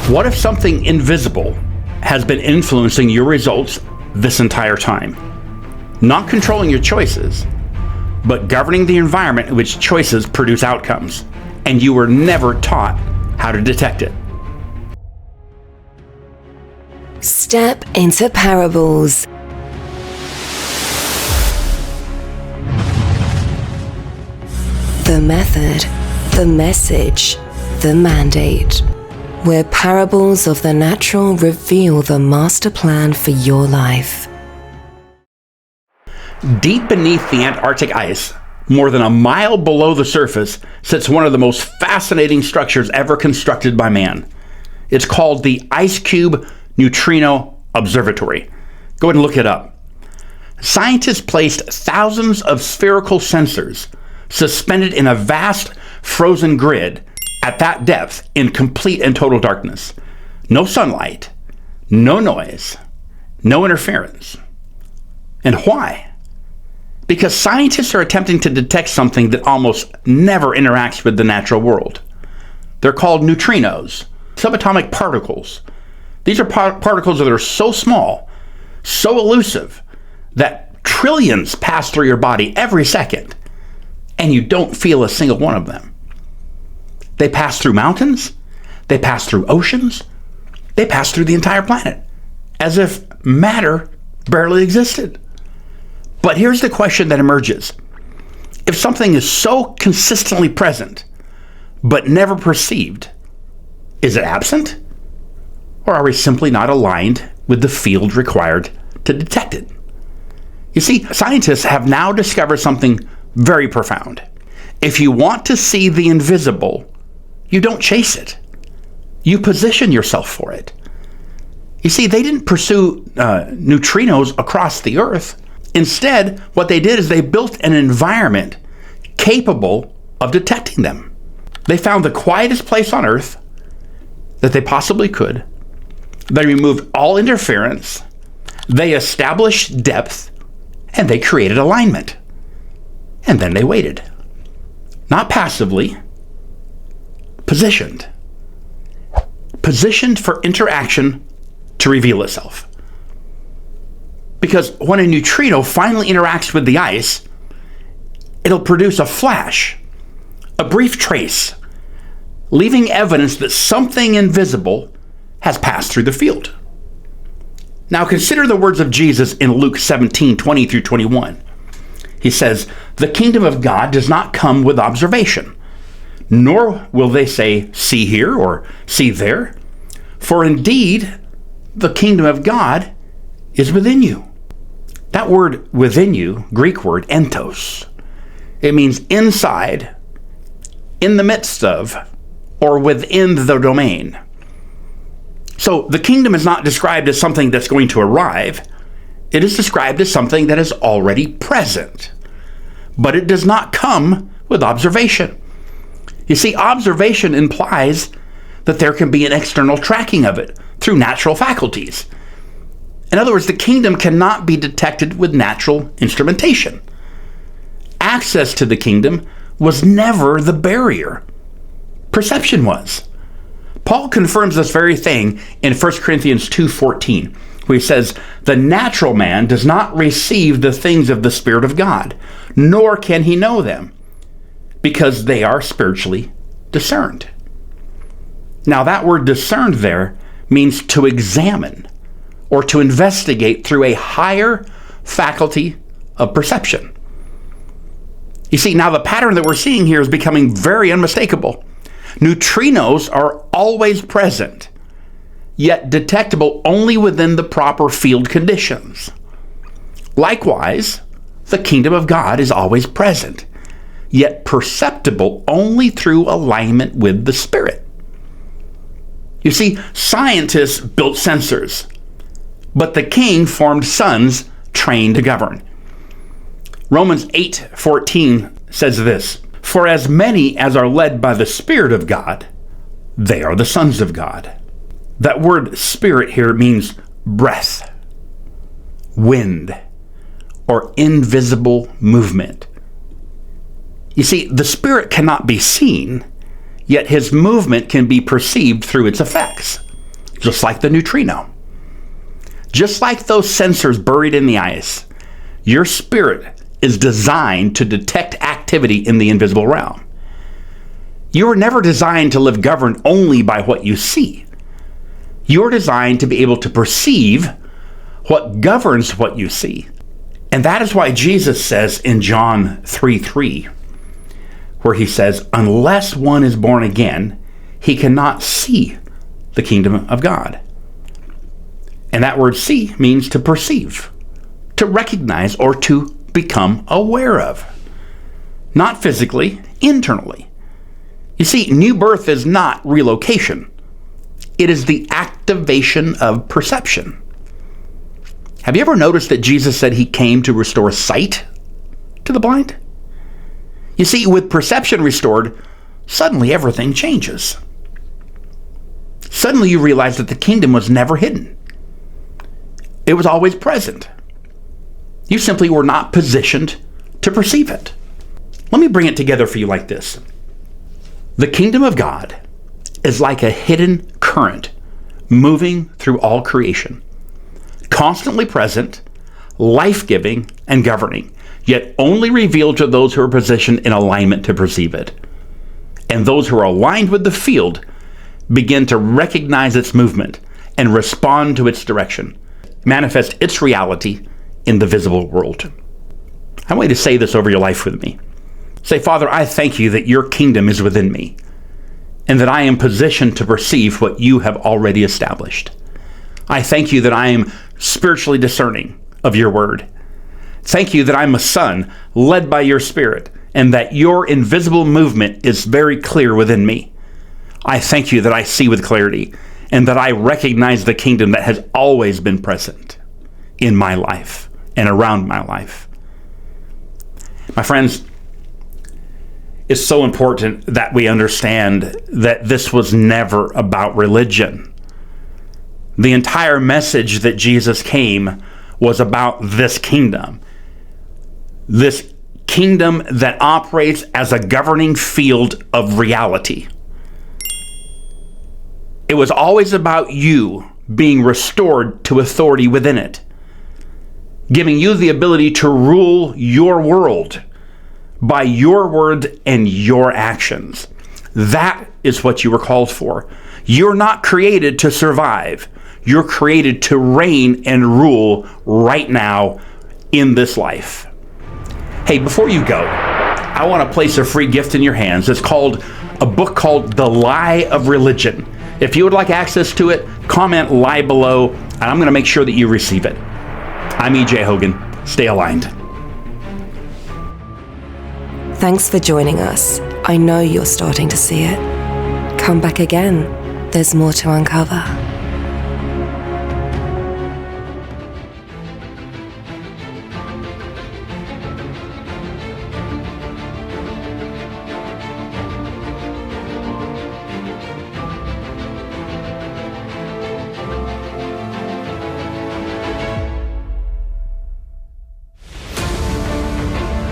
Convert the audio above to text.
What if something invisible has been influencing your results this entire time? Not controlling your choices, but governing the environment in which choices produce outcomes, and you were never taught how to detect it. Step into parables. The method, the message, the mandate. Where parables of the natural reveal the master plan for your life. Deep beneath the Antarctic ice, more than a mile below the surface, sits one of the most fascinating structures ever constructed by man. It's called the Ice Cube Neutrino Observatory. Go ahead and look it up. Scientists placed thousands of spherical sensors suspended in a vast frozen grid at that depth in complete and total darkness. No sunlight, no noise, no interference. And why? Because scientists are attempting to detect something that almost never interacts with the natural world. They're called neutrinos, subatomic particles. These are particles that are so small, so elusive, that trillions pass through your body every second, and you don't feel a single one of them. They pass through mountains, they pass through oceans, they pass through the entire planet, as if matter barely existed. But here's the question that emerges. If something is so consistently present, but never perceived, is it absent? Or are we simply not aligned with the field required to detect it? You see, scientists have now discovered something very profound. If you want to see the invisible, you don't chase it. You position yourself for it. You see, they didn't pursue neutrinos across the Earth. Instead, what they did is they built an environment capable of detecting them. They found the quietest place on Earth that they possibly could. They removed all interference. They established depth, and they created alignment. And then they waited. Not passively, positioned. Positioned for interaction to reveal itself. Because when a neutrino finally interacts with the ice, it'll produce a flash, a brief trace, leaving evidence that something invisible has passed through the field. Now consider the words of Jesus in Luke 17:20 through 21. He says, "The kingdom of God does not come with observation, nor will they say, 'See here,' or 'See there.' For indeed, the kingdom of God is within you." That word within you, Greek word entos, it means inside, in the midst of, or within the domain. So the kingdom is not described as something that's going to arrive. It is described as something that is already present. But it does not come with observation. You see, observation implies that there can be an external tracking of it through natural faculties. In other words, the kingdom cannot be detected with natural instrumentation. Access to the kingdom was never the barrier. Perception was. Paul confirms this very thing in 1 Corinthians 2:14, where he says, "The natural man does not receive the things of the Spirit of God, nor can he know them, because they are spiritually discerned." Now that word discerned there means to examine or to investigate through a higher faculty of perception. You see, now the pattern that we're seeing here is becoming very unmistakable. Neutrinos are always present, yet detectable only within the proper field conditions. Likewise, the kingdom of God is always present, yet perceptible only through alignment with the Spirit. You see, scientists built sensors, but the king formed sons trained to govern. Romans 8:14 says this, "For as many as are led by the Spirit of God, they are the sons of God." That word spirit here means breath, wind, or invisible movement. You see, the Spirit cannot be seen, yet his movement can be perceived through its effects. just like the neutrino. Just like those sensors buried in the ice, your spirit is designed to detect activity in the invisible realm. You were never designed to live governed only by what you see. You're designed to be able to perceive what governs what you see. And that is why Jesus says in John 3:3, where he says, unless one is born again, he cannot see the kingdom of God. And that word see means to perceive, to recognize, or to become aware of. Not physically, internally. You see, new birth is not relocation. It is the activation of perception. Have you ever noticed that Jesus said he came to restore sight to the blind? You see, with perception restored, suddenly everything changes. Suddenly you realize that the kingdom was never hidden. It was always present. You simply were not positioned to perceive it. Let me bring it together for you like this. The kingdom of God is like a hidden current moving through all creation, constantly present, life-giving, and governing, yet only revealed to those who are positioned in alignment to perceive it. And those who are aligned with the field begin to recognize its movement and respond to its direction, manifest its reality in the visible world. I want you to say this over your life with me. Say, Father, I thank you that your kingdom is within me and that I am positioned to perceive what you have already established. I thank you that I am spiritually discerning of your word. Thank you that I'm a son led by your spirit and that your invisible movement is very clear within me. I thank you that I see with clarity and that I recognize the kingdom that has always been present in my life and around my life. My friends, it's so important that we understand that this was never about religion. The entire message that Jesus came was about this kingdom that operates as a governing field of reality. It was always about you being restored to authority within it, giving you the ability to rule your world by your word and your actions. That is what you were called for. You're not created to survive. You're created to reign and rule right now in this life. Hey, before you go, I want to place a free gift in your hands. It's called a book called The Lie of Religion. If you would like access to it, comment lie below, and I'm going to make sure that you receive it. I'm E.J. Hogan. Stay aligned. Thanks for joining us. I know you're starting to see it. Come back again. There's more to uncover.